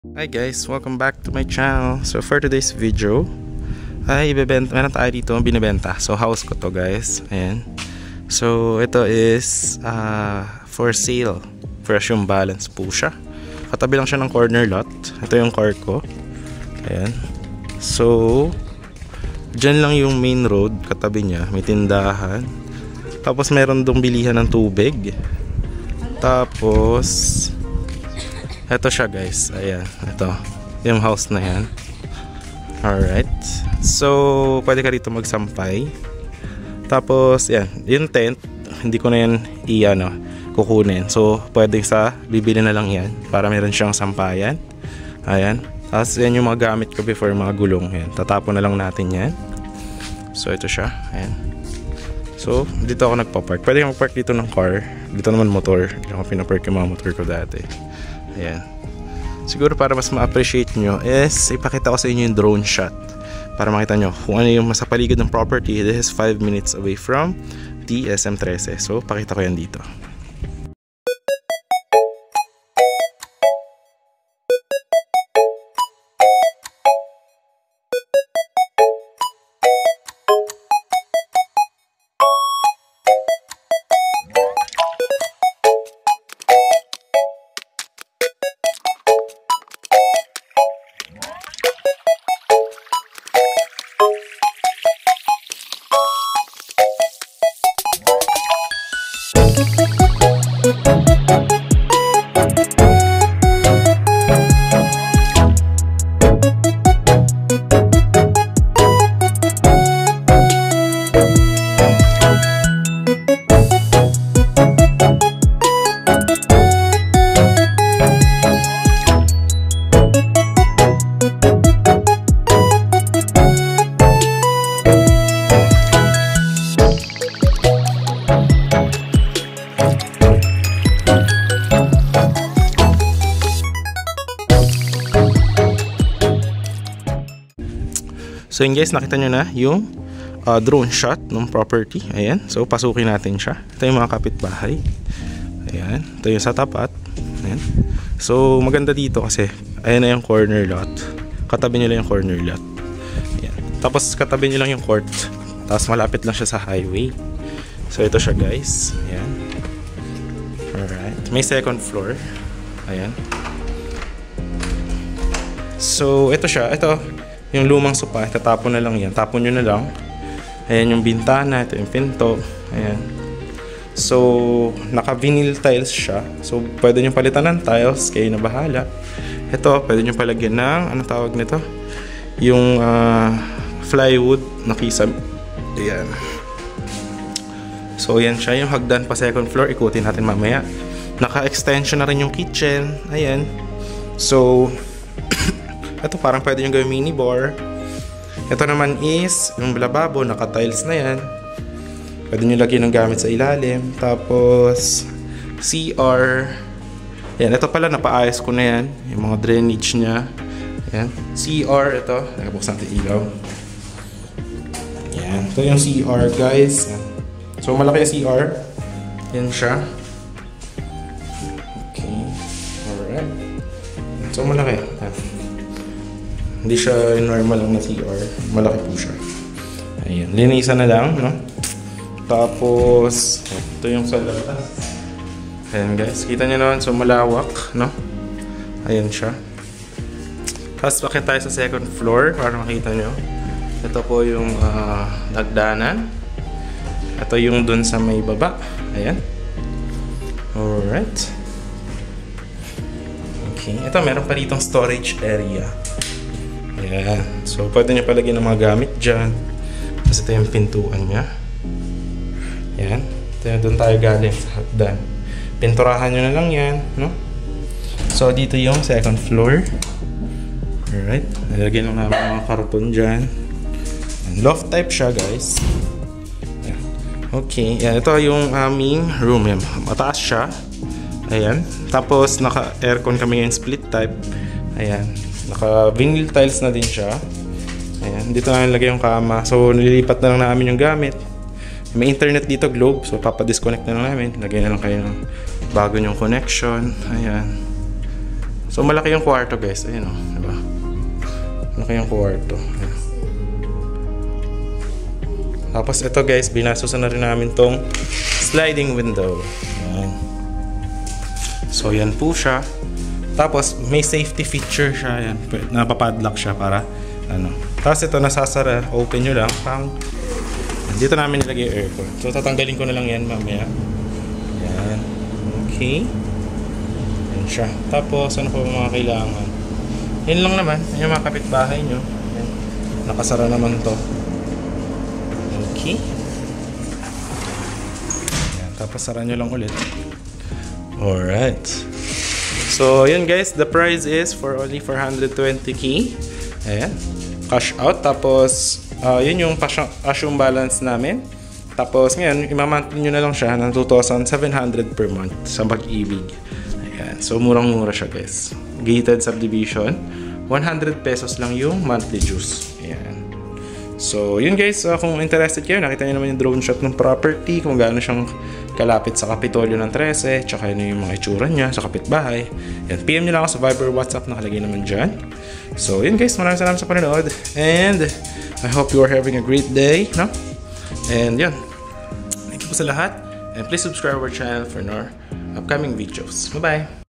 Hi guys, welcome back to my channel. So for today's video ay ibebenta, meron tayo dito binibenta. So house ko to guys. Ayan. So ito is for sale. Fresh yung balance po siya. Katabi lang siya ng corner lot. Ito yung car ko. Ayan. So dyan lang yung main road. Katabi niya may tindahan. Tapos meron dong bilihan ng tubig. Tapos ito siya guys, ayan, ito yung house na yan. Alright, so pwede ka dito magsampay. Tapos yan, yung tent hindi ko na yan kukunin. So pwede bibili na lang yan para meron siyang sampayan. Ayan, tapos yan yung mga gamit ko before, mga gulong yan, tatapon na lang natin yan. So ito siya, ayan. So dito ako nagpa-park. Pwede kang mag-park dito ng car. Dito naman motor. Dito ako pinapark yung mga motor ko dati. Ayan. Siguro para mas ma-appreciate nyo is ipakita ko sa inyo yung drone shot para makita nyo kung ano yung sa paligid ng property. This is 5 minutes away from the SM13. So pakita ko yan dito. So yun guys, nakita nyo na yung drone shot ng property. Ayan, so pasukin natin siya. Ito yung mga kapitbahay. Ayan, ito yung sa tapat. Ayan. So maganda dito kasi ayan na yung corner lot. Katabi nila yung corner lot. Ayan. Tapos katabi nila yung court. Tapos malapit lang siya sa highway. So ito siya guys. Ayan. Alright, may second floor. Ayan. So ito siya, ito yung lumang sopa, tatapon na lang yan. Tapon nyo na lang. Ayan yung bintana, ito yung pinto. Ayan. So, naka-vinyl tiles siya. So, pwede nyo palitan ng tiles, kayo na bahala. Ito, pwede nyo palagyan ng, ano tawag nito? Yung plywood na kisam. Ayan. So, yan siya. Yung hagdan pa second floor, ikutin natin mamaya. Naka-extension na rin yung kitchen. Ayan. So, ito parang pwede nyo gawin mini bar. Ito naman is yung lababo, naka-tiles na yan. Pwede nyo lagyan ng gamit sa ilalim. Tapos CR. Yan, ito pala napaayos ko na yan. Yung mga drainage nya. Yan, CR ito. Nakabuksan natin ilaw. Yan, ito yung CR guys. Yan. So malaki yung CR. Yan siya. Okay. Alright. So malaki. Yan. Hindi siya normal lang na CR. Malaki po siya. Ayan. Linisan na lang, no? Tapos, ito yung sa labas. Ayan guys. Kita nyo naman. So, malawak, no? Ayan siya. Tapos, bakit tayo sa second floor? Para makita nyo. Ito po yung nagdanan. Ito yung dun sa may baba. Ayan. Alright. Okay. Ito, meron pa ditong storage area. Ayan. So, pwede nyo palagyan ng mga gamit dyan. Tapos ito yung pintuan niya. Ayan. Ito yung doon tayo galing sa hagdan. Pinturahan nyo na lang yan, no? So, dito yung second floor. Alright. Nalagyan lang namin mga karton dyan. Loft type siya, guys. Ayan. Okay. Ayan. Ito yung aming room. Ayan. Mataas siya. Ayan. Tapos, naka-aircon kami ngayon, split type. Ayan. Naka-vinyl tiles na din siya. Ayan, dito na nilagay yung kama. So, nililipat na lang namin yung gamit. May internet dito, Globe. So, papadisconnect na lang namin. Lagay na lang kayo ng bago nyong connection. Ayan. So malaki yung kwarto guys. Ayun o, diba? Malaki yung kwarto. Ayun. Tapos ito guys, binasusan na rin namin tong sliding window. Ayan. So yan po siya. Tapos may safety feature siya. Ayan. Napapadlock siya para ano. Tapos ito nasasara. Open nyo lang. Dito namin nilagay yung aircon. So tatanggalin ko na lang yan mamaya. Ayan. Okay. Ayan siya. Tapos ano pa mga kailangan? Yan lang naman. Yan yung mga kapitbahay nyo. Ayan. Nakasara naman to. Okay. Ayan. Tapos sara nyo lang ulit. Alright. So yun guys. The price is for only 420k. Ayan. Cash out. Tapos yun yung cash yung balance namin. Tapos ngayon, imamonthly nyo na lang siya ng 2,700 per month sa Pag-ibig. Ayan. So murang-mura siya guys. Gated subdivision. 100 pesos lang yung monthly dues. Ayan. So yun guys, kung interested kayo, nakita nyo naman yung drone shot ng property, kung gaano siyang kalapit sa Kapitolyo ng 13, tsaka yun yung mga itsura niya sa kapitbahay. Yan, PM nyo lang ako sa Viber, WhatsApp, nakalagay naman dyan. So yun guys, maraming salamat sa panonood. And I hope you are having a great day, no? And yun, thank you po sa lahat. And please subscribe our channel for more upcoming videos. Bye-bye!